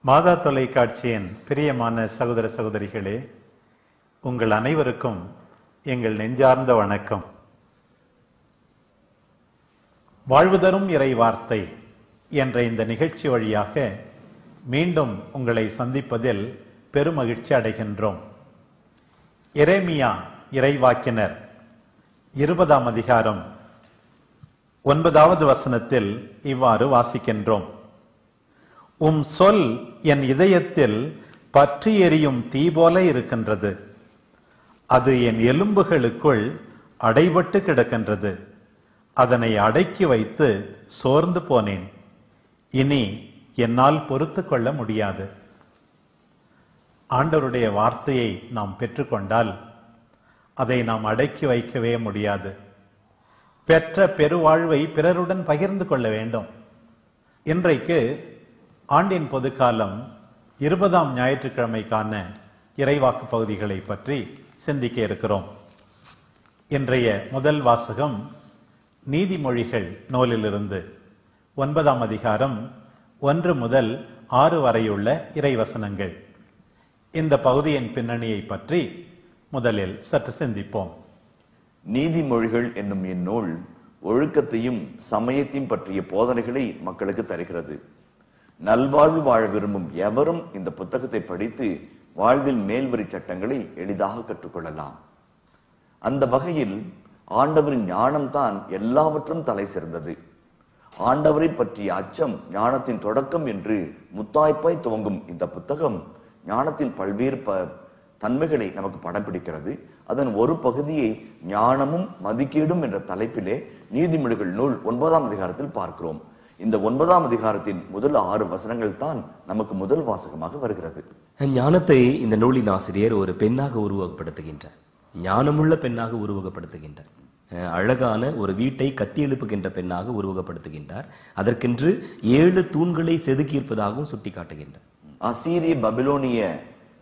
மாதா தொலைக்காட்சியின் பிரியமான சகோதர சகோதரிகளே, உங்கள் அனைவருக்கும் எங்கள் நெஞ்சார்ந்த வணக்கம். வாழ்வு தரும் இறை வார்த்தை என்ற இந்த நிகழ்ச்சி வழியாக மீண்டும் உங்களை சந்திப்பதில் பெருமகிழ்ச்சி அடைகின்றோம். எரேமியா இறைவாக்கினர் 20ஆம் அதிகாரம் 9வது வசனத்தில் இவ்வாறு வாசிக்கின்றோம். உம் சொல் என் இதயத்தில் பற்றி எரியும் தீ போல இருக்கின்றது. அது என் எலும்புகளுக்குள் அடைபட்டு கிடக்கின்றது. அதனை அடக்கி வைத்து சோர்ந்து போனேன். இனி என்னால் பொறுத்து கொள்ள முடியாது. ஆண்டவருடைய வார்த்தையை நாம் பெற்றுக்கொண்டால் அதை நாம் அடக்கி வைக்கவே முடியாது. பெற்ற பெருவாழ்வை பிறருடன் பகிர்ந்து கொள்ள வேண்டும். இன்றைக்கு ஆண்டின் பொதுக்காலம் 20ஆம் ஞாயிற்றுக்கிழமைக்கான இறைவாக்கு பகுதிகளை பற்றி சிந்திக்க இருக்கிறோம். இன்றைய முதல் வாசகம் நீதிமொழிகள் நூலிலிருந்து 9ஆம் அதிகாரம் 1 முதல் 6 வரையுள்ள இறைவசனங்கள். இந்த பகுதியின் பின்னணியை பற்றி முதலில் சற்று சிந்திப்போம். நீதிமொழிகள் என்னும் இந்நூல் ஒழுக்கத்தையும் சமயத்தையும் பற்றிய போதனைகளை மக்களுக்கு தருகிறது. நல்வாழ்வு வாழ விரும்பும் எவரும் இந்த புத்தகத்தை படித்து வாழ்வில் மேல்வரி சட்டங்களை எளிதாக கற்றுக்கொள்ளலாம். அந்த வகையில் ஆண்டவரின் ஞானம்தான் எல்லாவற்றும் தலை சிறந்தது. ஆண்டவரை பற்றிய அச்சம் ஞானத்தின் தொடக்கம் என்று முத்தாய்ப்பாய் துவங்கும் இந்த புத்தகம் ஞானத்தின் பல்வேறு தன்மைகளை நமக்கு படம் பிடிக்கிறது. அதன் ஒரு பகுதியை ஞானமும் மதிக்கீடும் என்ற தலைப்பிலே நீதிமொழிகள் நூல் 9ஆம் அதிகாரத்தில் பார்க்கிறோம். இந்த 9ஆம் அதிகாரத்தின் முதல் 6 வசனங்கள் தான் நமக்கு முதல் வாசகமாக வருகிறது. ஞானத்தை இந்த நூலின் ஆசிரியர் ஒரு பெண்ணாக உருவகப்படுத்துகின்றார். ஞானமுள்ள பெண்ணாக உருவகப்படுத்துகின்றார். அழகான ஒரு வீட்டை கட்டி எழுப்புகின்ற பெண்ணாக உருவகப்படுத்துகின்றார். அதற்கென்று 7 தூண்களை செதுக்கியிருப்பதாகவும் சுட்டி காட்டுகின்றார். அசீரிய பபிலோனிய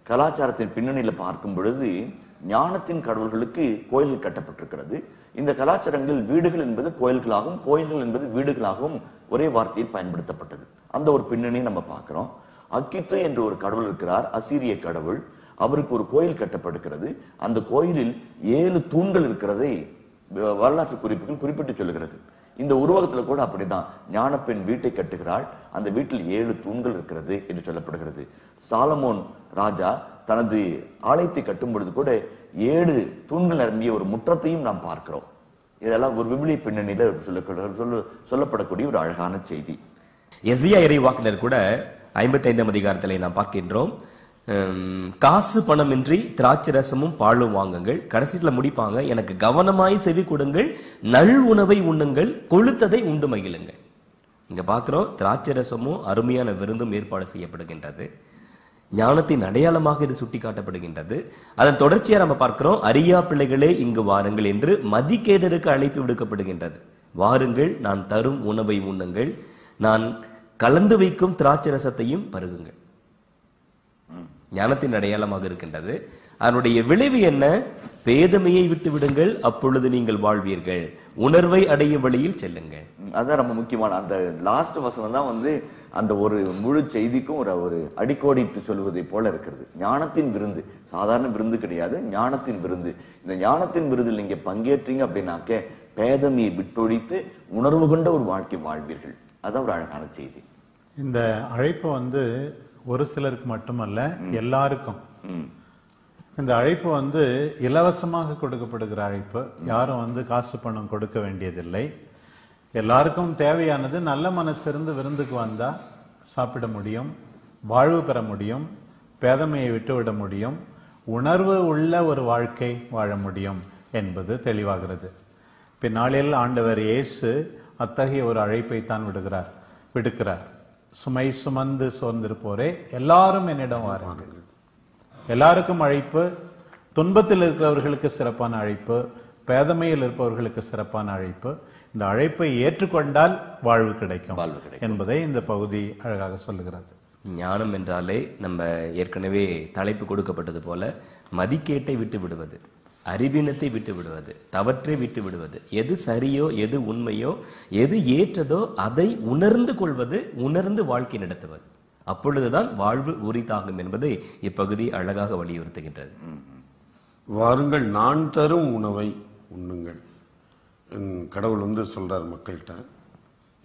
கலாச்சாரத்தின் பின்னணியில பார்க்கும் பொழுது ஞானத்தின் கடவுள்களுக்கு கோயில்கள் கட்டப்பட்டிருக்கிறது. இந்த கலாச்சாரங்கள் வீடுகள் என்பது கோயில்களாகவும் கோயில்கள் என்பது வீடுகளாகவும் ஒரே வார்த்தையில் பயன்படுத்தப்பட்டது. அந்த ஒரு பின்னணியை நம்ம பார்க்கிறோம். அக்கித்து என்று ஒரு கடவுள் இருக்கிறார், அசீரிய கடவுள். அவருக்கு ஒரு கோயில் கட்டப்படுகிறது. அந்த கோயிலில் 7 தூண்கள் இருக்கிறதை வரலாற்று குறிப்புகள் குறிப்பிட்டு சொல்லுகிறது. இந்த உருவகத்துல கூட அப்படிதான் ஞானப்பெண் வீட்டை கட்டுகிறாள். அந்த வீட்டில் 7 தூண்கள் இருக்கிறது என்று சொல்லப்படுகிறது. சாலமோன் ராஜா தனது ஆலயத்தை கட்டும் பொழுது கூட 7 தூண்கள் நிரம்பிய ஒரு முற்றத்தையும் நாம் பார்க்கிறோம். இதெல்லாம் ஒரு விவிலிய பின்னணியில சொல்லப்படக்கூடிய ஒரு அழகான செய்தி. எசையா இறைவாக்கினர் கூட 55ஆம் அதிகாரத்திலே நாம் பார்க்கின்றோம். காசு பணமின்றி திராட்சை ரசமும் பாலும் வாங்குங்கள், கடைசியில முடிப்பாங்க, எனக்கு கவனமாய் செவி கொடுங்கள், நல் உணவை உண்ணுங்கள், கொழுத்ததை உண்டு மகிழுங்கள். இங்க பார்க்கிறோம், திராட்சை ரசமும் அருமையான விருந்தும் ஏற்பாடு செய்யப்படுகின்றது. ஞானத்தின் அடையாளமாக இது சுட்டி காட்டப்படுகின்றது. அதன் தொடர்ச்சியா நம்ம பார்க்கிறோம், அரியா பிள்ளைகளே இங்கு வாருங்கள் என்று மதிக்கேடருக்கு அழைப்பு விடுக்கப்படுகின்றது. வாருங்கள், நான் தரும் உணவை உண்ணுங்கள், நான் கலந்து வைக்கும் திராட்சை ரசத்தையும் பருகுங்கள். ஞானத்தின் அடையாளமாக இருக்கின்றது. அதனுடைய விளைவு என்ன? பேதமையை விட்டு விடுங்கள், அப்பொழுது நீங்கள் வாழ்வீர்கள், உணர்வை அடையும் வழியில் செல்லுங்கள். அதான் ரொம்ப முக்கியமான அந்த லாஸ்ட் வசனம் தான் அந்த ஒரு முழு செய்திக்கும் ஒரு அடிக்கோடிட்டு சொல்வதை போல இருக்கிறது. ஞானத்தின் விருந்து சாதாரண விருந்து கிடையாது, ஞானத்தின் விருந்து. இந்த ஞானத்தின் விருதில் நீங்க பங்கேற்றீங்க அப்படின்னாக்க பேதமையை விட்டொழித்து உணர்வு கொண்ட ஒரு வாழ்க்கை வாழ்வீர்கள். அதான் ஒரு அழகான செய்தி. இந்த அழைப்பு ஒரு சிலருக்கு மட்டுமல்ல, எல்லாருக்கும். இந்த அழைப்பு இலவசமாக கொடுக்கப்படுகிற அழைப்பு. யாரும் காசு பணம் கொடுக்க வேண்டியதில்லை. எல்லாருக்கும் தேவையானது நல்ல மனசு இருந்து விருந்துக்கு வந்தா சாப்பிட முடியும், வாழ்வு பெற முடியும், பேதமையை விட்டுவிட முடியும், உணர்வு உள்ள ஒரு வாழ்க்கை வாழ முடியும் என்பது தெளிவாகிறது. பின்னாளில் ஆண்டவர் இயேசு அத்தகைய ஒரு அழைப்பை தான் விடுக்கிறார். சுமை சுமந்து சோர்ந்திருப்போரே எல்லாரும் என்னிடம் வாருங்கள். எல்லாருக்கும் அழைப்பு. துன்பத்தில் இருக்கிறவர்களுக்கு சிறப்பான அழைப்பு, பேதமையில் இருப்பவர்களுக்கு சிறப்பான அழைப்பு. இந்த அழைப்பை ஏற்றுக்கொண்டால் வாழ்வு கிடைக்கும் என்பதை இந்த பகுதி அழகாக சொல்லுகிறது. ஞானம் என்றாலே நம்ம ஏற்கனவே தலைப்பு கொடுக்கப்பட்டது போல மதிக்கேட்டை விட்டு விடுவது, அறிவீனத்தை விட்டு விடுவது, தவற்றை விட்டு விடுவது, எது சரியோ எது உண்மையோ எது ஏற்றதோ அதை உணர்ந்து கொள்வது, உணர்ந்து வாழ்க்கை நடத்துவது. அப்பொழுதுதான் வாழ்வு உரித்தாகும் என்பதை இப்பகுதி அழகாக வலியுறுத்துகின்றது. வாருங்கள் நான் தரும் உணவை உண்ணுங்கள். கடவுள் சொல்றார் மக்கள்கிட்ட.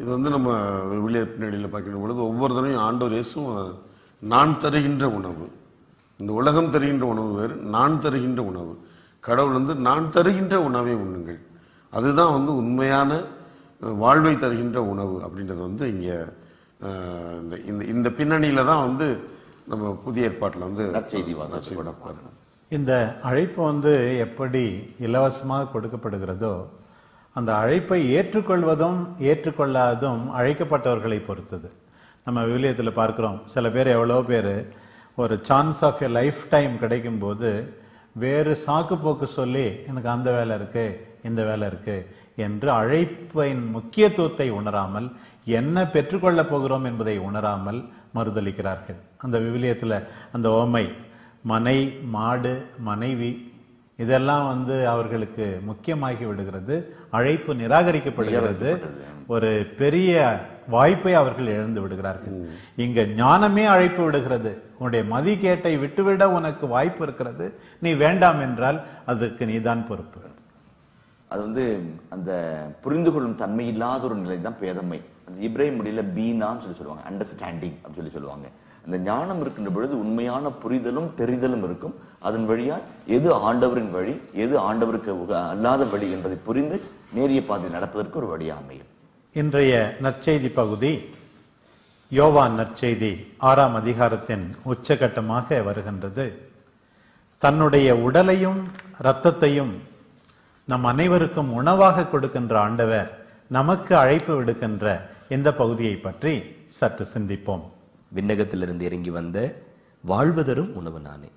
இது நம்ம விவிலிய பின்னணியில் பார்க்கின்ற பொழுது ஒவ்வொரு தடவையும் ஆண்டவர் இயேசுவும் நான் தருகின்ற உணவு, இந்த உலகம் தருகின்ற உணவு வேறு, நான் தருகின்ற உணவு. கடவுள் நான் தருகின்ற உணவை உண்ணுங்கள், அதுதான் உண்மையான வாழ்வை தருகின்ற உணவு அப்படின்றது இங்க இந்த பின்னணியில தான் நம்ம புதிய ஏற்பாட்டில் நற்செய்தி வாசகம். இந்த அழைப்பு எப்படி இலவசமாக கொடுக்கப்படுகிறதோ அந்த அழைப்பை ஏற்றுக்கொள்வதும் ஏற்றுக்கொள்ளாததும் அழைக்கப்பட்டவர்களை பொறுத்தது. நம்ம விவிலியத்தில் பார்க்கிறோம், சில பேர் எவ்வளோ பேர் ஒரு chance of a lifetime கிடைக்கும் போது வேறு சாக்கு போக்கு சொல்லி எனக்கு அந்த வேலை இருக்கு இந்த வேலை இருக்கு என்று அழைப்பின் முக்கியத்துவத்தை உணராமல் என்ன பெற்றுக்கொள்ள போகிறோம் என்பதை உணராமல் மறுதளிக்கிறார்கள். அந்த விவிலியத்தில் அந்த ஓமை மனை மாடு மனைவி இதெல்லாம் அவர்களுக்கு முக்கியமாகி விடுகிறது. அழைப்பு நிராகரிக்கப்படுகிறது. ஒரு பெரிய வாய்ப்பை அவர்கள் இழந்து விடுகிறார்கள். இங்க ஞானமே அழைப்பு விடுகிறது. உன்னுடைய மதிகேட்டை விட்டுவிட உனக்கு வாய்ப்பு இருக்கிறது, நீ வேண்டாம் என்றால் அதற்கு நீதான் பொறுப்பு. அது அந்த புரிந்து கொள்ளும் தன்மை இல்லாத ஒரு நிலை தான் பேதமை. அந்த இப்ராஹிம் மொழியில பீனான்னு சொல்லுவாங்க, அண்டர்ஸ்டாண்டிங் அப்படின்னு சொல்லுவாங்க. அந்த ஞானம் இருக்கின்ற பொழுது உண்மையான புரிதலும் தெரிதலும் இருக்கும். அதன் வழியா எது ஆண்டவரின் வழி, எது ஆண்டவருக்கு அல்லாத வழி என்பதை புரிந்து நேரிய பாதை நடப்பதற்கு ஒரு வழியா அமையும். இன்றைய நற்செய்தி பகுதி யோவான் நற்செய்தி 6ஆம் அதிகாரத்தின் உச்சகட்டமாக வருகின்றது. தன்னுடைய உடலையும் இரத்தத்தையும் நம் அனைவருக்கும் உணவாக கொடுக்கின்ற ஆண்டவர் நமக்கு அழைப்பு விடுக்கின்ற இந்த பகுதியை பற்றி சற்று சிந்திப்போம். விண்ணகத்திலிருந்து இறங்கி வந்த வாழ்வதரும் உணவு நானே.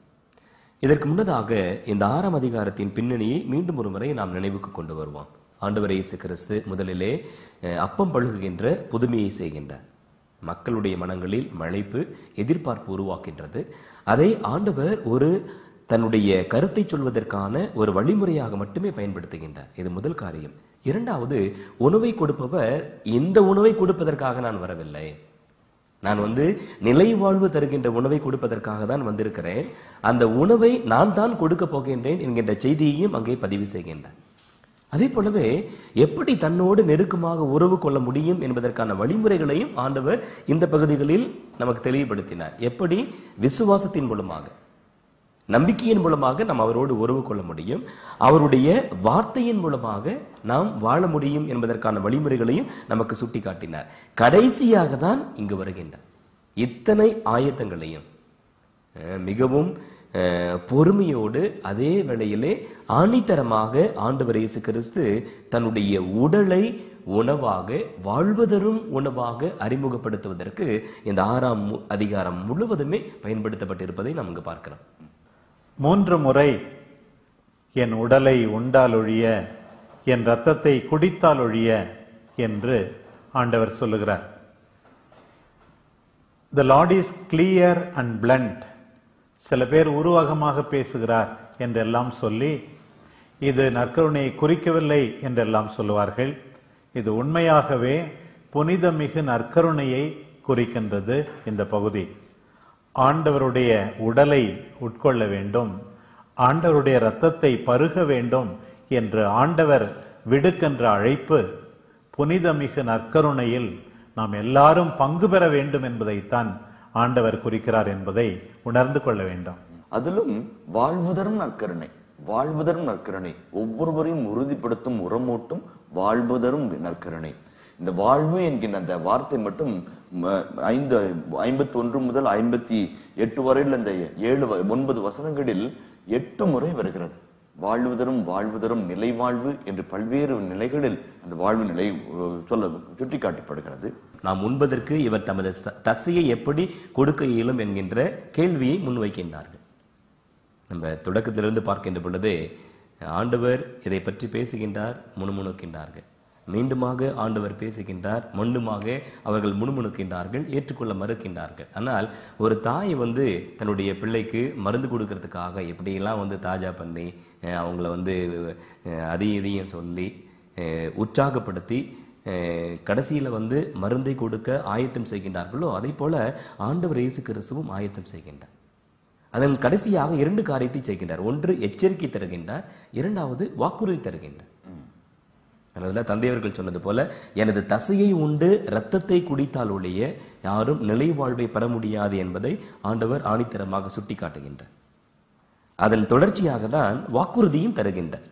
இதற்கு முன்னதாக இந்த 6ஆம் அதிகாரத்தின் பின்னணியை மீண்டும் ஒரு முறை நாம் நினைவுக்கு கொண்டு வருவோம். ஆண்டவர் இயேசு கிறிஸ்து முதலிலே அப்பம் பழுகுகின்ற புதுமையை செய்கின்றார். மக்களுடைய மனங்களில் மழைப்பு எதிர்பார்ப்பு உருவாக்கின்றது. அதை ஆண்டவர் ஒரு தன்னுடைய கருத்தை சொல்வதற்கான ஒரு வழிமுறையாக மட்டுமே பயன்படுத்துகின்றார். இது முதல் காரியம். இரண்டாவது, உணவை கொடுப்பவர் இந்த உணவை கொடுப்பதற்காக நான் வரவில்லை, நான் நிலை வாழ்வு தருகின்ற உணவை கொடுப்பதற்காக தான் வந்திருக்கிறேன், அந்த உணவை நான் தான் கொடுக்க போகின்றேன் என்கின்ற செய்தியையும் அங்கே பதிவு செய்கின்றார். அதே போலவே எப்படி தன்னோடு நெருக்கமாக உறவு கொள்ள முடியும் என்பதற்கான வழிமுறைகளையும் ஆண்டவர் இந்த பகுதிகளில் நமக்கு தெளிவுபடுத்தினார். எப்படி விசுவாசத்தின் மூலமாக, நம்பிக்கையின் மூலமாக நாம் அவரோடு உறவு கொள்ள முடியும், அவருடைய வார்த்தையின் மூலமாக நாம் வாழ முடியும் என்பதற்கான வழிமுறைகளையும் நமக்கு சுட்டி காட்டினார். கடைசியாக தான் இங்கு வருகின்றார். இத்தனை ஆயத்தங்களையும் மிகவும் பொறுமையோடு அதே வேளையிலே ஆணித்தரமாக ஆண்டவர் இயேசு கிறிஸ்து தன்னுடைய உடலை உணவாக வாழ்வதரும் உணவாக அறிமுகப்படுத்துவதற்கு இந்த 6ஆம் அதிகாரம் முழுவதுமே பயன்படுத்தப்பட்டிருப்பதை நாம் இங்கு பார்க்கிறோம். 3 முறை என் உடலை உண்டால் ஒழிய என் இரத்தத்தை குடித்தால் ஒழிய என்று ஆண்டவர் சொல்லுகிறார். The Lord is clear and blunt. சில பேர் உருவகமாக பேசுகிறார் என்றெல்லாம் சொல்லி இது நற்கருணையை குறிக்கவில்லை என்றெல்லாம் சொல்லுவார்கள். இது உண்மையாகவே புனிதமிகு நற்கருணையை குறிக்கின்றது. இந்த பகுதி ஆண்டவருடைய உடலை உட்கொள்ள வேண்டும், ஆண்டவருடைய இரத்தத்தை பருக வேண்டும் என்று ஆண்டவர் விடுக்கின்ற அழைப்பு புனிதமிகு நற்கருணையில் நாம் எல்லாரும் பங்கு பெற வேண்டும் என்பதைத்தான் ஆண்டவர் குறிக்கிறார் என்பதை உணர்ந்து கொள்ள வேண்டும். அதிலும் வாழ்வுதரும் நற்கருணை, வாழ்வுதரும் நற்கருணை, ஒவ்வொருவரையும் உறுதிப்படுத்தும் உரமூட்டும் வாழ்வுதரும் நற்கருணை. இந்த வாழ்வு என்கின்ற அந்த வார்த்தை மட்டும் 51 முதல் 58 வரையில் இந்த 9 வசனங்களில் 8 முறை வருகிறது. வாழ்வுதரும் வாழ்வுதரும் நிலை வாழ்வு என்று பல்வேறு நிலைகளில் அந்த வாழ்வு நிலை சுட்டிக்காட்டப்படுகிறது. நாம் உண்பதற்கு இவர் தமது தசையை எப்படி கொடுக்க இயலும் என்கின்ற கேள்வியை முன்வைக்கின்றார்கள். நம்ம தொடக்கத்திலிருந்து பார்க்கின்ற பொழுதே ஆண்டவர் இதை பற்றி பேசுகின்றார், முணுமுணுக்கின்றார்கள். மீண்டுமாக ஆண்டவர் பேசுகின்றார், மீண்டுமாக அவர்கள் முணுமுணுக்கின்றார்கள், ஏற்றுக்கொள்ள மறுக்கின்றார்கள். ஆனால் ஒரு தாய் தன்னுடைய பிள்ளைக்கு மருந்து கொடுக்கறதுக்காக எப்படியெல்லாம் தாஜா பண்ணி அவங்கள அதையும் இதையும் சொல்லி உற்சாகப்படுத்தி கடைசியில மருந்தை கொடுக்க ஆயத்தம் செய்கின்றார்களோ அதே போல ஆண்டவர் இயேசு கிறிஸ்துவும் ஆயத்தம் செய்கின்றார். அதன் கடைசியாக 2 காரியத்தை செய்கின்றார். ஒன்று எச்சரிக்கை தருகின்றார், இரண்டாவது வாக்குறுதி தருகின்றார். அதனால தந்தையவர்கள் சொன்னது போல எனது தசையை உண்டு இரத்தத்தை குடித்தால் ஒழிய யாரும் நிலை வாழ்வை பெற முடியாது என்பதை ஆண்டவர் ஆணித்தரமாக சுட்டி காட்டுகின்றார். அதன் தொடர்ச்சியாக தான் வாக்குறுதியும் தருகின்றார்.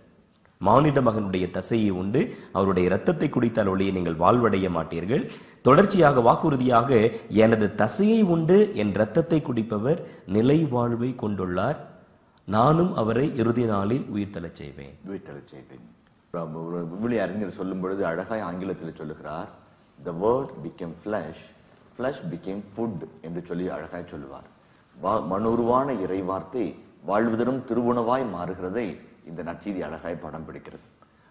மானிட மகனுடைய தசையை உண்டு அவருடைய இரத்தத்தை குடித்தால் ஒழிய நீங்கள் வாழ்வடைய மாட்டீர்கள். தொடர்ச்சியாக வாக்குறுதியாக எனது தசையை உண்டு என் இரத்தத்தை குடிப்பவர் நிலை வாழ்வை கொண்டுள்ளார், நானும் அவரை இறுதி நாளில் உயிர்த்தெழச் செய்வேன். விவிலிய அறிஞர் சொல்லும் பொழுது அழகாய் ஆங்கிலத்தில் சொல்லுகிறார், the word became flesh, flesh became food என்று சொல்லி அழகாய் சொல்லுவார். மனுருவான இறை வார்த்தை வாழ்வதரும் திருவுணவாய் மாறுகிறதை இந்த நற்செய்தி அழகாய் படம் பிடிக்கிறது.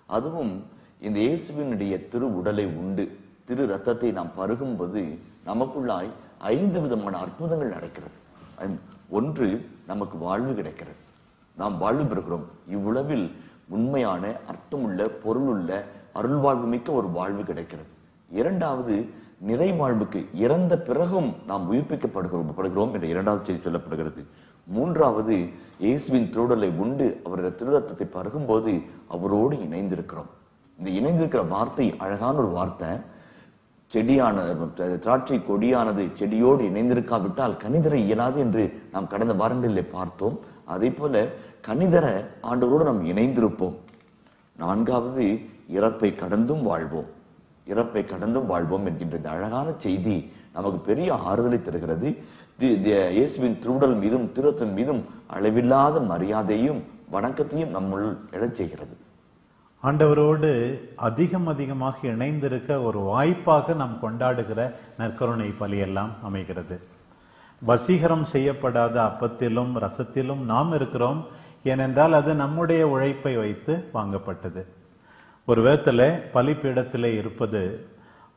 அதுவும் இந்த இயேசுவினுடைய திரு உடலை உண்டு திரு ரத்தத்தை நாம் பருகும்போது நமக்குள்ளாய் 5 விதமான அற்புதங்கள் நடக்கிறது. ஒன்று, நமக்கு வாழ்வு கிடைக்கிறது, நாம் வாழ்வு பெறுகிறோம். இவ்வுலகில் உண்மையான அர்த்தமுள்ள பொருளுள்ள அருள் வாழ்வு மிக்க ஒரு வாழ்வு கிடைக்கிறது. இரண்டாவது, நிறை வாழ்வுக்கு இறந்த பிறகும் நாம் உயிர்ப்பிக்கப்படுகிறோம் என்ற 2வது செய்தி சொல்லப்படுகிறது. மூன்றாவது, இயேசுவின் திருடலை உண்டு அவருடைய திருரத்தத்தை பருகும்போது அவரோடு இணைந்திருக்கிறோம். இந்த இணைந்திருக்கிற வார்த்தை அழகான ஒரு வார்த்தை. திராட்சை கொடியானது செடியோடு இணைந்திருக்காவிட்டால் கனிதர இயலாது என்று நாம் கடந்த வாரங்களிலே பார்த்தோம். அதே போல கனிதர ஆண்டவரோடு நாம் இணைந்திருப்போம். 4வது, இறப்பை கடந்தும் வாழ்வோம், இறப்பை கடந்தும் வாழ்வோம் என்கின்ற இந்த அழகான செய்தி நமக்கு பெரிய ஆறுதலை தருகிறது. இயேசுவின் திருவுடல் மீதும் திருரத்தின் மீதும் அளவில்லாத மரியாதையும் வணக்கத்தையும் நம்முள் எழச் செய்கிறது. ஆண்டவரோடு அதிகமாக இணைந்திருக்க ஒரு வாய்ப்பாக நாம் கொண்டாடுகிற நற்கருணை பலியெல்லாம் அமைகிறது. வசீகரம் செய்யப்படாத அப்பத்திலும் ரசத்திலும் நாம் இருக்கிறோம். ஏனென்றால் அது நம்முடைய உழைப்பை வைத்து வாங்கப்பட்டது. ஒரு விதத்தில் பலிப்பீடத்திலே இருப்பது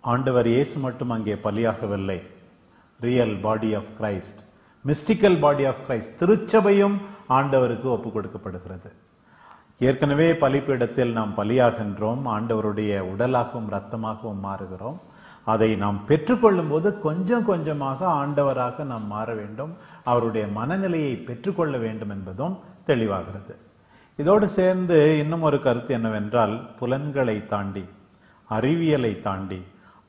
ஆண்டவர் இயேசு மட்டும் அங்கே பலியாகவில்லை. Real body of Christ, mystical body of Christ, திருச்சபையும் ஆண்டவருக்கு ஒப்பு கொடுக்கப்படுகிறது. ஏற்கனவே பலிப்பீடத்தில் நாம் பலியாகின்றோம், ஆண்டவருடைய உடலாகவும் இரத்தமாகவும் மாறுகிறோம். அதை நாம் பெற்றுக்கொள்ளும் போது கொஞ்சம் கொஞ்சமாக ஆண்டவராக நாம் மாற வேண்டும், அவருடைய மனநிலையை பெற்றுக்கொள்ள வேண்டும் என்பதும் தெளிவாகிறது. இதோடு சேர்ந்து இன்னும் ஒரு கருத்து என்னவென்றால், புலன்களை தாண்டி, அறிவியலை தாண்டி,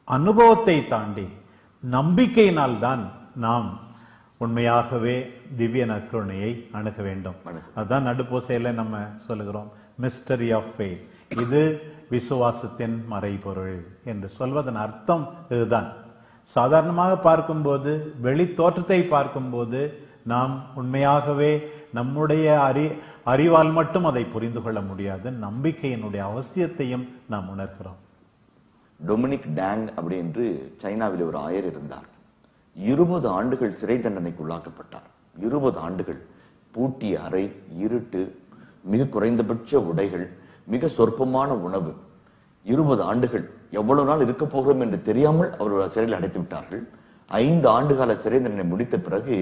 அனுபவத்தை தாண்டி நம்பிக்கையினால் தான் நாம் உண்மையாகவே திவ்ய நற்கருணையை அணுக வேண்டும். அதுதான் நடுப்பூசையில நம்ம சொல்லுகிறோம், மிஸ்டரி ஆஃப் ஃபெய்த். இது விசுவாசத்தின் மறைபொருள் என்று சொல்வதன் அர்த்தம் இதுதான். சாதாரணமாக பார்க்கும்போது, வெளி தோற்றத்தை பார்க்கும்போது நாம் உண்மையாகவே நம்முடைய அறிவால் மட்டும் அதை புரிந்து கொள்ள முடியாது. நம்பிக்கையினுடைய அவசியத்தையும் நாம் உணர்கிறோம். டொமினிக் டேங் அப்படி என்று சைனாவில் ஒரு ஆயர் இருந்தார். 20 ஆண்டுகள் சிறை தண்டனைக்கு உள்ளாக்கப்பட்டார். 20 ஆண்டுகள் பூட்டிய அறை, இருட்டு, மிக குறைந்தபட்ச உடைகள், மிக சொற்பமான உணவு. 20 ஆண்டுகள் எவ்வளவு நாள் இருக்க போகிறோம் என்று தெரியாமல் அவர் சிறையில் அடைத்து விட்டார்கள். 5 ஆண்டுகால சிறை தண்டனை முடித்த பிறகு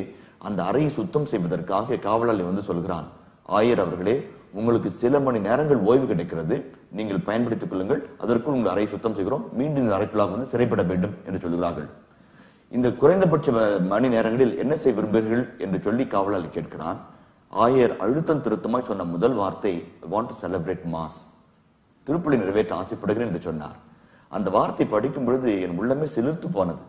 அந்த அறையை சுத்தம் செய்வதற்காக காவலாளி வந்து சொல்கிறான், ஆயர் அவர்களே, உங்களுக்கு சில மணி நேரங்கள் ஓய்வு கிடைக்கிறது, நீங்கள் பயன்படுத்திக் கொள்ளுங்கள், அதற்குள் உங்கள் அறையை சுத்தம் செய்கிறோம், மீண்டும் இந்த அறைக்குள்ளாக வந்து சிறைப்பட வேண்டும் என்று சொல்கிறார்கள். இந்த குறைந்தபட்ச மணி நேரங்களில் என்ன செய்ய விரும்புகிறீர்கள் என்று சொல்லி காவலாளி கேட்கிறான். ஆயர் அழுத்தம் திருத்தமாய் சொன்ன முதல் வார்த்தை, வாண்ட் டு செலிப்ரேட் மாஸ், திருப்பலி நிறைவேற்ற ஆசைப்படுகிறேன் என்று சொன்னார். அந்த வார்த்தை படிக்கும் பொழுது என் உள்ளமே சிலிர்த்து போனது.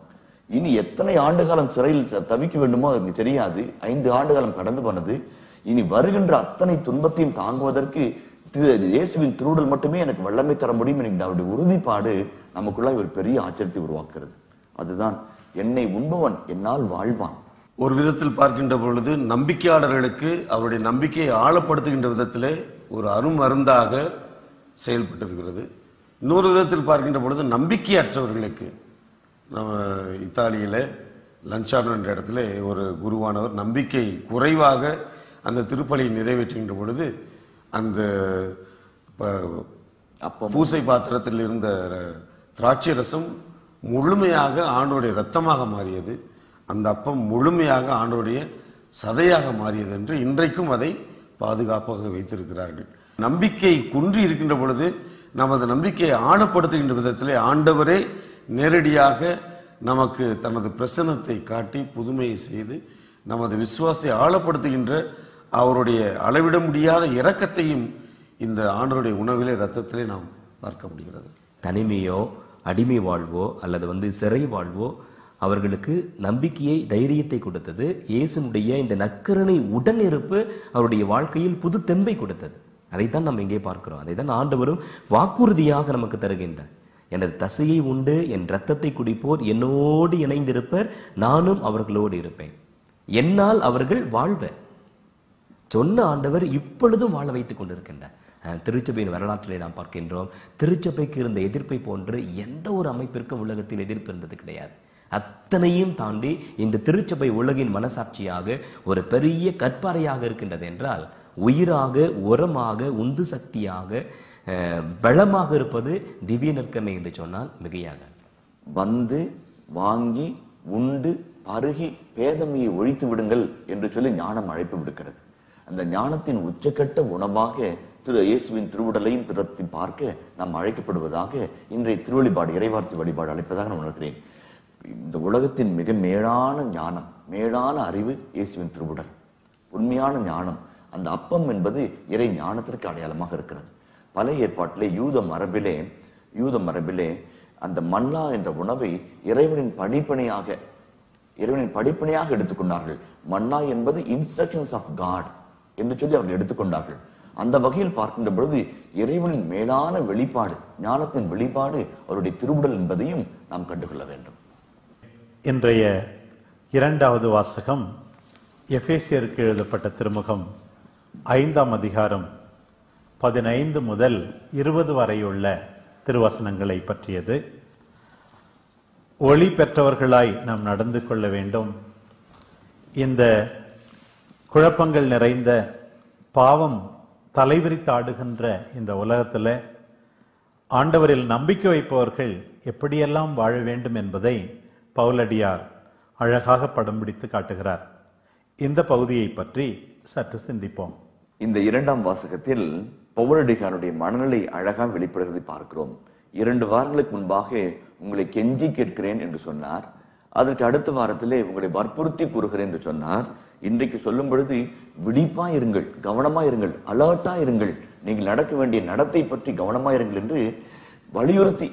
இனி எத்தனை ஆண்டு காலம் சிறையில் தவிக்க வேண்டுமோ எனக்கு தெரியாது. 5 ஆண்டு காலம் கடந்து போனது. இனி வருகின்ற அத்தனை துன்பத்தையும் தாங்குவதற்கு இயேசுவின் திருவுடல் மட்டுமே எனக்கு வல்லமை தர முடியும் என்கிற அவருடைய உறுதிப்பாடு நமக்குள்ள ஒரு பெரிய ஆச்சரியத்தை உருவாக்குறது. அதுதான், என்னை உண்பவன் என்னால் வாழ்வான். ஒரு விதத்தில் பார்க்கின்ற பொழுது நம்பிக்கையாளர்களுக்கு அவருடைய நம்பிக்கையை ஆழப்படுத்துகின்ற விதத்திலே ஒரு அருமருந்தாக செயல்பட்டிருக்கிறது. இன்னொரு விதத்தில் பார்க்கின்ற பொழுது நம்பிக்கையற்றவர்களுக்கு, நம்ம இத்தாலியில லன்சானோ என்ற இடத்துல ஒரு குருவானவர் நம்பிக்கை குறைவாக அந்த திருப்பலியை நிறைவேற்றுகின்ற பொழுது அந்த பூசை பாத்திரத்தில் இருந்த திராட்சை ரசம் முழுமையாக ஆண்டோடைய இரத்தமாக மாறியது, அந்த அப்பம் முழுமையாக ஆண்டோடைய சதையாக மாறியது என்று இன்றைக்கும் அதை பாதுகாப்பாக வைத்திருக்கிறார்கள். நம்பிக்கை குன்றி இருக்கின்ற பொழுது நமது நம்பிக்கையை ஆழப்படுத்துகின்ற விதத்திலே ஆண்டவரே நேரடியாக நமக்கு தனது பிரசன்னத்தை காட்டி புதுமையை செய்து நமது விசுவாசத்தை ஆழப்படுத்துகின்ற அவருடைய அளவிட முடியாத இரக்கத்தையும் இந்த ஆண்டவருடைய உணவிலே இரத்தத்திலே நாம் பார்க்க முடிகிறது. தனிமையோ அடிமை வாழ்வோ அல்லது சிறை வாழ்வோ அவர்களுக்கு நம்பிக்கையை, தைரியத்தை கொடுத்தது. இயேசுனுடைய இந்த நற்கருணை உடனிருப்பு அவருடைய வாழ்க்கையில் புது தெம்பை கொடுத்தது. அதைத்தான் நம்ம இங்கே பார்க்கிறோம். அதைத்தான் ஆண்டவரும் வாக்குறுதியாக நமக்கு தருகின்றார். எனது தசையை உண்டு என் இரத்தத்தை குடிப்போர் என்னோடு இணைந்திருப்பர், நானும் அவர்களோடு இருப்பேன், என்னால் அவர்கள் வாழ்வர் சொன்ன ஆண்டவர் இப்பொழுதும் வாழ வைத்துக் கொண்டிருக்கின்றார். திருச்சபையின் வரலாற்றிலே நாம் பார்க்கின்றோம், திருச்சபைக்கு இருந்த எதிர்ப்பை போன்று எந்த ஒரு அமைப்பிற்கும் உலகத்தில் எதிர்ப்பு இருந்தது கிடையாது. அத்தனையும் தாண்டி இந்த திருச்சபை உலகின் மனசாட்சியாக ஒரு பெரிய கற்பாறையாக இருக்கின்றது என்றால், உயிராக, உரமாக, உந்து சக்தியாக, பலமாக இருப்பது திவ்ய நற்கருணை என்று சொன்னால் மிகையாக. வந்து வாங்கி உண்டு பருகி பேதமையை ஒழித்து விடுங்கள் என்று சொல்லி ஞானம் அழைப்பு விடுக்கிறது. அந்த ஞானத்தின் உச்சக்கட்ட உணவாக இயேசுவின் திருவுடலையும் பிறத்தை பார்க்க நாம் அழைக்கப்படுவதாக இன்றைய திருவழிபாடு, இறைவார்த்தை வழிபாடு அழைப்பதாக நான் உணர்கிறேன். இந்த உலகத்தின் மிக மேலான ஞானம், மேலான அறிவு இயேசுவின் திருவுடல், உண்மையான ஞானம். அந்த அப்பம் என்பது இறை ஞானத்திற்கு அடையாளமாக இருக்கிறது. பழைய ஏற்பாட்டிலே யூத மரபிலே அந்த மன்னா என்ற உணவை இறைவனின் படிப்பனையாக எடுத்துக்கொண்டார்கள். மன்னா என்பது இன்ஸ்ட்ரக்ஷன்ஸ் ஆஃப் காட் என்று சொல்லி அவர்கள் எடுத்துக்கொண்டார்கள். அந்த வகையில் பார்க்கின்ற பொழுது இறைவனின் மேலான வெளிப்பாடு, ஞானத்தின் வெளிப்பாடு அவருடைய திருவுடல் என்பதையும் நாம் கண்டுகொள்ள வேண்டும். இன்றைய இரண்டாவது வாசகம் எபேசியருக்கு எழுதப்பட்ட திருமுகம் 5ஆம் அதிகாரம் 15 முதல் 20 வரையுள்ள திருவசனங்களை பற்றியது. ஒளி பெற்றவர்களாய் நாம் நடந்து கொள்ள வேண்டும். இந்த குழப்பங்கள் நிறைந்த, பாவம் தலைவிரித்தாடுகின்ற இந்த உலகத்தில் ஆண்டவரில் நம்பிக்கை வைப்பவர்கள் எப்படியெல்லாம் வாழ வேண்டும் என்பதை பவுலடியார் அழகாக படம் பிடித்து காட்டுகிறார். இந்த பகுதியை பற்றி சற்று சிந்திப்போம். இந்த இரண்டாம் வாசகத்தில் பவுலடியாருடைய மனநிலை அழகாக வெளிப்படுகிறதை பார்க்கிறோம். 2 வாரங்களுக்கு முன்பாக உங்களை கெஞ்சி கேட்கிறேன் என்று சொன்னார். அதற்கு அடுத்த வாரத்திலே உங்களை வற்புறுத்தி கூறுகிறேன் என்று சொன்னார். இன்றைக்கு சொல்லும் பொழுது விழிப்பா இருங்கள், கவனமா இருங்கள், அலர்ட்டா இருங்கள், நீங்கள் நடக்க வேண்டிய நடத்தை பற்றி கவனமா இருங்கள் என்று வலியுறுத்தி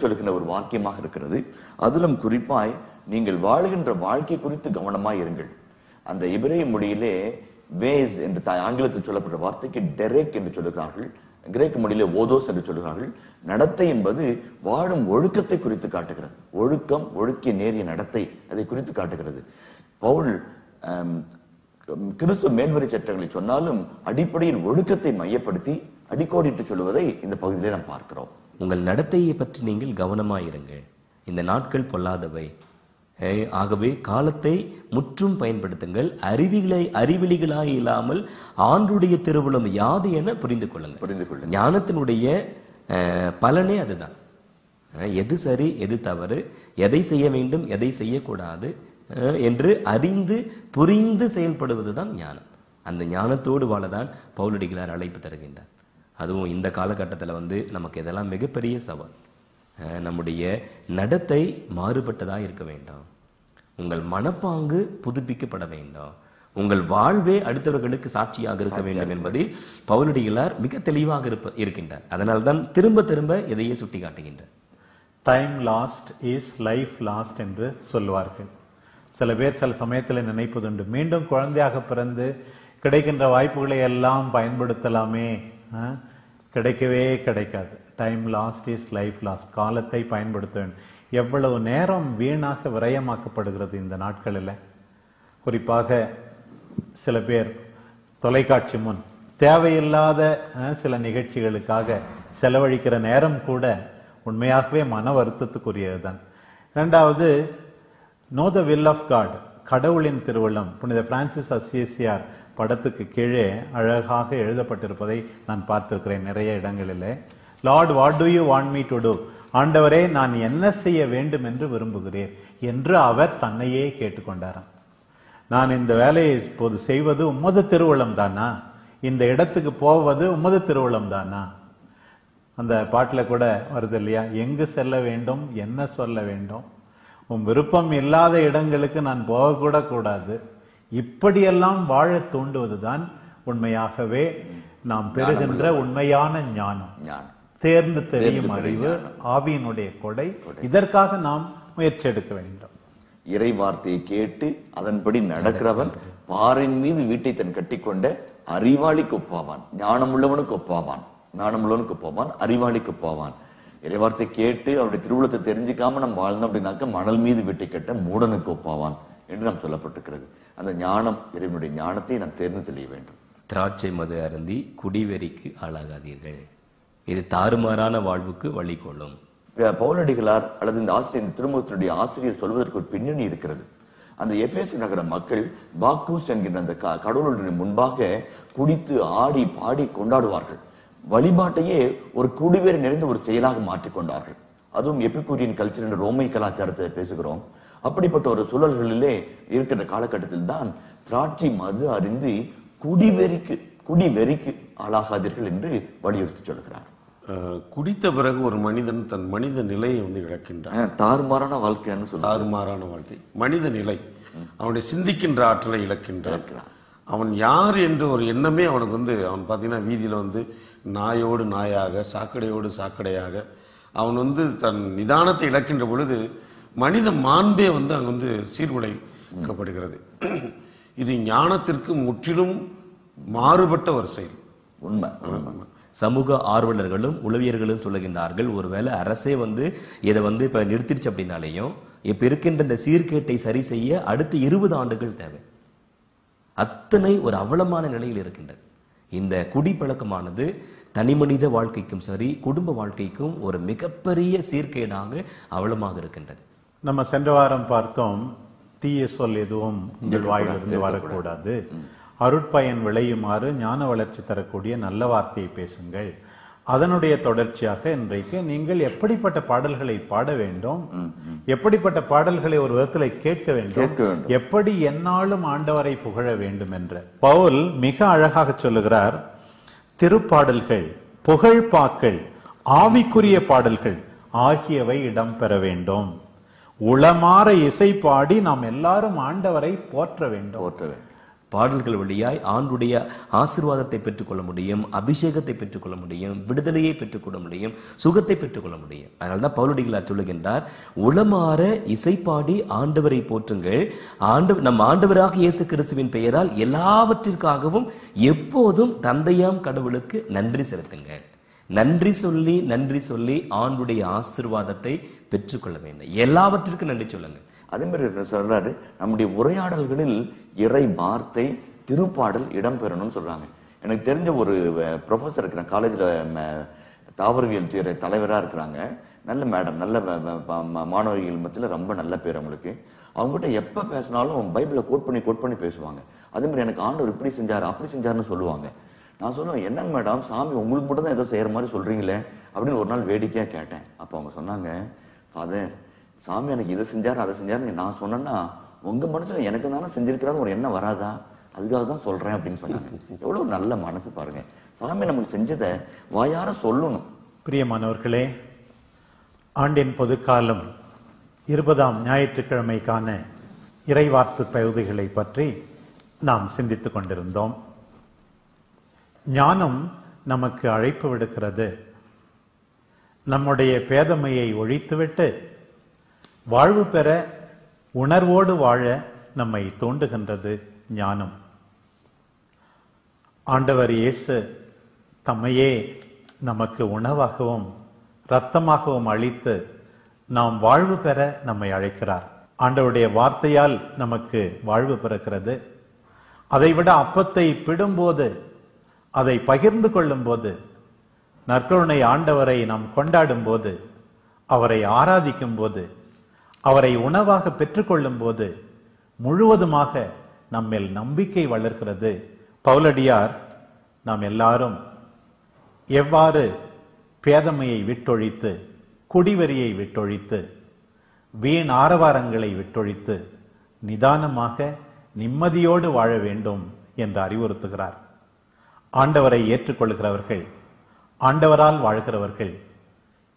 சொல்லுகின்ற ஒரு வாக்கியமாக இருக்கிறது. அதிலும் குறிப்பாய் நீங்கள் வாழுகின்ற வாழ்க்கை குறித்து கவனமாய் இருங்கள். அந்த எபிரேய மொழியிலே வேஸ் என்று ஆங்கிலத்தில் சொல்லப்பட்ட வார்த்தைக்கு டெரேக் என்று சொல்லுகிறார்கள். கிரேக்க மொழியிலே ஓதோஸ் என்று சொல்லுகிறார்கள். நடத்தை என்பது வாழும் ஒழுக்கத்தை குறித்து காட்டுகிறது. ஒழுக்கம், ஒழுக்கிய நேரிய நடத்தை, அதை குறித்து காட்டுகிறது. பவுல் கிறிஸ்துவ மேல்வரி சட்டங்களை சொன்னாலும் அடிப்படையில் ஒழுக்கத்தை மையப்படுத்தி அடிக்கோடிட்டு சொல்லுவதை இந்த பகுதியிலே நாம் பார்க்கிறோம். உங்கள் நடத்தையை பற்றி நீங்கள் கவனமாயிருங்கள், இந்த நாட்கள் பொல்லாதவை, ஆகவே காலத்தை முற்றும் பயன்படுத்துங்கள், அறிவிலிகளாய் இல்லாமல் ஆண்டுடைய திருவுளம் யாது என புரிந்து கொள்ளுங்கள். ஞானத்தினுடைய பலனே அதுதான். எது சரி எது தவறு, எதை செய்ய வேண்டும் எதை செய்யக்கூடாது என்று அறிந்து புரிந்து செயல்படுவதுதான் ஞானம். அந்த ஞானத்தோடு வாழதான் பவுலடிகளார் அழைப்பு தருகின்றார். அதுவும் இந்த காலகட்டத்தில் நமக்கு இதெல்லாம் மிகப்பெரிய சவால். நம்முடைய நடத்தை மாறுபட்டதாக இருக்க வேண்டாம். உங்கள் மனப்பாங்கு புதுப்பிக்கப்பட வேண்டாம். உங்கள் வாழ்வே அடுத்தவர்களுக்கு சாட்சியாக இருக்க வேண்டும் என்பதில் பவுலடிகளார் மிக தெளிவாக இருக்கின்றார். அதனால்தான் திரும்ப திரும்ப எதையே சுட்டி காட்டுகின்றார். Time last is life last என்று சொல்லுவார்கள். சில பேர் சில சமயத்தில் நினைப்பதுண்டு, மீண்டும் குழந்தையாக பிறந்து கிடைக்கின்ற வாய்ப்புகளை எல்லாம் பயன்படுத்தலாமே. கிடைக்கவே கிடைக்காது. Time last is life last. காலத்தை பயன்படுத்த வேண்டும். எவ்வளவு நேரம் வீணாக விரயமாக்கப்படுகிறது இந்த நாட்களில். குறிப்பாக சில பேர் தொலைக்காட்சி முன் தேவையில்லாத சில நிகழ்ச்சிகளுக்காக செலவழிக்கிற நேரம் கூட உண்மையாகவே மன வருத்தத்துக்குரியது தான். இரண்டாவது, know the will of God, கடவுளின் திருவுள்ளம். புனித பிரான்சிஸ் அசிசியார் படத்துக்கு கீழே அழகாக எழுதப்பட்டிருப்பதை நான் பார்த்திருக்கிறேன் நிறைய இடங்களிலே. Lord, what do you want me to do? ஆண்டவரே, நான் என்ன செய்ய வேண்டும் என்று விரும்புகிறேன் என்று அவர் தன்னையே கேட்டுக்கொண்டாராம். நான் இந்த வேலையை இப்போது செய்வது உமது திருவுளம் தானா? இந்த இடத்துக்கு போவது உமது திருவுளம் தானா? அந்த பாட்டுல கூட வருது இல்லையா, எங்கு செல்ல வேண்டும், என்ன சொல்ல வேண்டும், உன் விருப்பம் இல்லாத இடங்களுக்கு நான் போகக்கூட கூடாது. இப்படியெல்லாம் வாழ தூண்டுவதுதான் உண்மையாகவே நாம் பெறுகின்ற உண்மையான ஞானம். தேர்ந்து தெரியும் அறிவு, ஆவியினுடைய கொடை. இதற்காக நாம் முயற்சி எடுக்க வேண்டும். இறை வார்த்தையை கேட்டு அதன்படி நடக்கிறவன் பாரின் மீது வீட்டை தன் கட்டிக்கொண்ட அறிவாளிக்கு ஒப்பாவான். ஞானம் உள்ளவனுக்கு ஒப்பாவான், ஞானம் உள்ளவனுக்கு ஒப்பாவான், அறிவாளிக்கு ஒப்பாவான். இறைவார்த்தை கேட்டு அவருடைய திருவுளத்தை தெரிஞ்சுக்காம நம்ம வாழ்ந்தோம் அப்படின்னாக்க மணல் மீது வீட்டை கட்ட மூடனுக்கு ஒப்பாவான் என்று நாம் சொல்லப்பட்டிருக்கிறது. அந்த ஞானம், இறைவனுடைய ஞானத்தை நாம் தேர்ந்து தெளிய வேண்டும். திராட்சை மது அருந்தி குடிவெறிக்கு ஆளாகாதீர்கள், இது தாறுமாறான வாழ்வுக்கு வழிகொள்ளும். பவுலடிகளார் அல்லது இந்த ஆசிரியர், இந்த திருமுகத்தினுடைய ஆசிரியர் சொல்வதற்கு ஒரு பின்னணி இருக்கிறது. அந்த எபேசு நகர மக்கள் பாக்கூஸ் என்கின்ற அந்த கடவுளுடைய முன்பாக குடித்து ஆடி பாடி கொண்டாடுவார்கள். வழிபாட்டையே ஒரு குடிவேறு நிறைந்த ஒரு செயலாக மாற்றிக்கொண்டார்கள். அதுவும் எபிகூரியன் கல்ச்சர் என்ற ரோமை கலாச்சாரத்தை பேசுகிறோம். அப்படிப்பட்ட ஒரு சூழல்களிலே இருக்கின்ற காலகட்டத்தில் தான் திராட்சை மது அறிந்து குடிவெறிக்கு ஆளாகாதீர்கள் என்று வலியுறுத்தி சொல்கிறார். குடித்த பிறகு ஒரு மனிதன் தன் மனித நிலையை வந்து இழக்கின்றான். தாறுமாறான வாழ்க்கைன்னு சொல்ல, தாறுமாறான வாழ்க்கை, மனித நிலை, அவனுடைய சிந்திக்கின்ற ஆற்றலை இழக்கின்றான். அவன் யார் என்ற ஒரு எண்ணமே அவனுக்கு வந்து, அவன் பார்த்தீங்கன்னா வீதியில் வந்து நாயோடு நாயாக, சாக்கடையோடு சாக்கடையாக அவன் வந்து தன் நிதானத்தை இழக்கின்ற பொழுது மனித மாண்பே வந்து அங்கே வந்து சீர்குலைக்கப்படுகிறது. இது ஞானத்திற்கு முற்றிலும் மாறுபட்ட ஒரு செயல். உண்மை. சமூக ஆர்வலர்களும் உளவியர்களும் சொல்லுகின்றார்கள், ஒருவேளை அரசே வந்து இதை வந்து இப்ப நிறுத்திடுச்சு அப்படின்னாலேயும் இப்ப இருக்கின்ற இந்த சீர்கேட்டை சரி செய்ய அடுத்த 20 ஆண்டுகள் தேவை. அத்தனை ஒரு அவலமான நிலையில் இருக்கின்றது. இந்த குடிப்பழக்கமானது தனி மனித வாழ்க்கைக்கும் சரி, குடும்ப வாழ்க்கைக்கும் ஒரு மிகப்பெரிய சீர்கேடாக அவலமாக இருக்கின்றது. நம்ம சென்ற வாரம் பார்த்தோம், தீய சொல் எதுவும் உங்கள் வாயிலிருந்து வரக்கூடாது, அருட்பயன் விளையுமாறு ஞான வளர்ச்சி தரக்கூடிய நல்ல வார்த்தையை பேசுங்கள். அதனுடைய தொடர்ச்சியாக இன்றைக்கு நீங்கள் எப்படிப்பட்ட பாடல்களை பாட வேண்டும், எப்படிப்பட்ட பாடல்களை ஒரு விதத்தில் கேட்க வேண்டும், எப்படி எந்நாளும் ஆண்டவரை புகழ வேண்டும் என்ற பவுல் மிக அழகாக சொல்லுகிறார். திருப்பாடல்கள், புகழ்பாக்கள், ஆவிக்குரிய பாடல்கள் ஆகியவை இடம்பெற வேண்டும். உளமாற இசை பாடி நாம் எல்லாரும் ஆண்டவரை போற்ற வேண்டும். பாடல்கள் வழியாய் ஆண்டுடைய ஆசீர்வாதத்தை பெற்றுக்கொள்ள முடியும், அபிஷேகத்தை பெற்றுக்கொள்ள முடியும், விடுதலையை பெற்றுக்கொள்ள முடியும், சுகத்தை பெற்றுக்கொள்ள முடியும். அதனால்தான் பவுலடிகளார் சொல்லுகின்றார், உளமாற இசைப்பாடி ஆண்டவரை போற்றுங்கள். நம் ஆண்டவராக இயேசு கிறிஸ்துவின் பெயரால் எல்லாவற்றிற்காகவும் எப்போதும் தந்தையாம் கடவுளுக்கு நன்றி செலுத்துங்கள். நன்றி சொல்லி ஆண்டுடைய ஆசீர்வாதத்தை பெற்றுக்கொள்ள வேண்டும். எல்லாவற்றிற்கும் நன்றி சொல்லுங்க. அதே மாதிரி சொல்றாரு, நம்முடைய உரையாடல்களில் இறை வார்த்தை, திருப்பாடல் இடம்பெறணும்னு சொல்றாங்க. எனக்கு தெரிஞ்ச ஒரு ப்ரொஃபஸர் இருக்கிறாங்க, காலேஜில் தாவரவியல் துறை தலைவராக இருக்கிறாங்க. நல்ல மேடம், நல்ல மாணவர்கள் மத்தியில் ரொம்ப நல்ல பேர் அவங்களுக்கு. அவங்ககிட்ட எப்போ பேசினாலும் பைபிளை கோட் பண்ணி பேசுவாங்க. அதே மாதிரி எனக்கு ஆண்டவர் இப்படி செஞ்சார் அப்படி செஞ்சாருன்னு சொல்லுவாங்க. நான் சொல்லுவேன், என்னங்க மேடம், சாமி உங்களுக்கு மட்டும் தான் ஏதோ செய்கிற மாதிரி சொல்கிறீங்களே அப்படின்னு ஒரு நாள் வேடிக்கையாக கேட்டேன். அப்போ அவங்க சொன்னாங்க, ஃபாதர், சாமி எனக்கு இதை செஞ்சார் அதை செஞ்சாருன்னு நான் சொன்னேன்னா உங்கள் மனசில் எனக்கு தானே செஞ்சிருக்கிறான்னு ஒரு எண்ணம் வராதா, அதுக்காக தான் சொல்கிறேன் அப்படின்னு சொன்னாங்க. எவ்வளோ நல்ல மனசு பாருங்க, சாமி நமக்கு செஞ்சதை வாயார சொல்லணும். பிரியமானவர்களே, ஆண்டின் பொதுக்காலம் 20ஆம் ஞாயிற்றுக்கிழமைக்கான இறைவார்த்து பகுதிகளை பற்றி நாம் சிந்தித்துக் கொண்டிருந்தோம். ஞானம் நமக்கு அழைப்பு விடுக்கிறது. நம்முடைய பேதமையை ஒழித்துவிட்டு வாழ்வு பெற, உணர்வோடு வாழ நம்மை தூண்டுகின்றது ஞானம். ஆண்டவர் இயேசு தம்மையே நமக்கு உணவாகவும் இரத்தமாகவும் அளித்து நாம் வாழ்வு பெற நம்மை அழைக்கிறார். ஆண்டவருடைய வார்த்தையால் நமக்கு வாழ்வு பிறக்கிறது. அதைவிட அப்பத்தை பிடும்போது, அதை பகிர்ந்து கொள்ளும் போது, நற்கருணை ஆண்டவரை நாம் கொண்டாடும் போது, அவரை ஆராதிக்கும் போது, அவரை உணவாக பெற்றுக்கொள்ளும் போது முழுவதுமாக நம்மில் நம்பிக்கை வளர்கிறது. பவுலடியார் நாம் எல்லாரும் எவ்வாறு பேதமையை விட்டொழித்து, குடிவெறியை விட்டொழித்து, வீண் ஆரவாரங்களை விட்டொழித்து நிதானமாக நிம்மதியோடு வாழ வேண்டும் என்று அறிவுறுத்துகிறார். ஆண்டவரை ஏற்றுக்கொள்கிறவர்கள் ஆண்டவரால் வாழ்கிறவர்கள்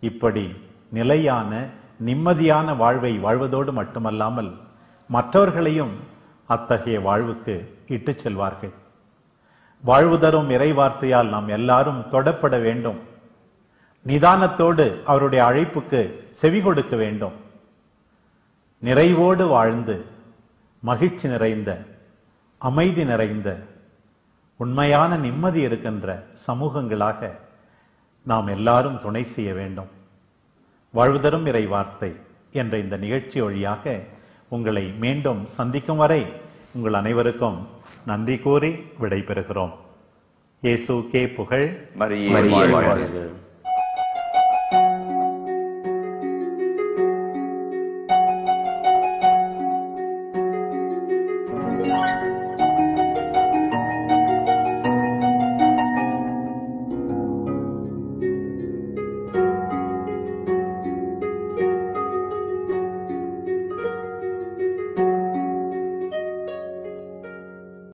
இப்படி நிலையான நிம்மதியான வாழ்வை வாழ்வதோடு மட்டுமல்லாமல் மற்றவர்களையும் அத்தகைய வாழ்வுக்கு இட்டுச் செல்வார்கள். வாழ்வு தரும் இறை வார்த்தையால் நாம் எல்லாரும் தொடப்பட வேண்டும். நிதானத்தோடு அவருடைய அழைப்புக்கு செவி கொடுக்க வேண்டும். நிறைவோடு வாழ்ந்து மகிழ்ச்சி நிறைந்த, அமைதி நிறைந்த, உண்மையான நிம்மதி இருக்கின்ற சமூகங்களாக நாம் எல்லாரும் துணை செய்ய வேண்டும். வாழ்வு தரும் இறை வார்த்தை என்ற இந்த நிகழ்ச்சி வழியாக உங்களை மீண்டும் சந்திக்கும் வரை உங்கள் அனைவருக்கும் நன்றி கூறி விடைபெறுகிறோம். இயேசுவுக்கே புகழ். மரியே வாழ்க.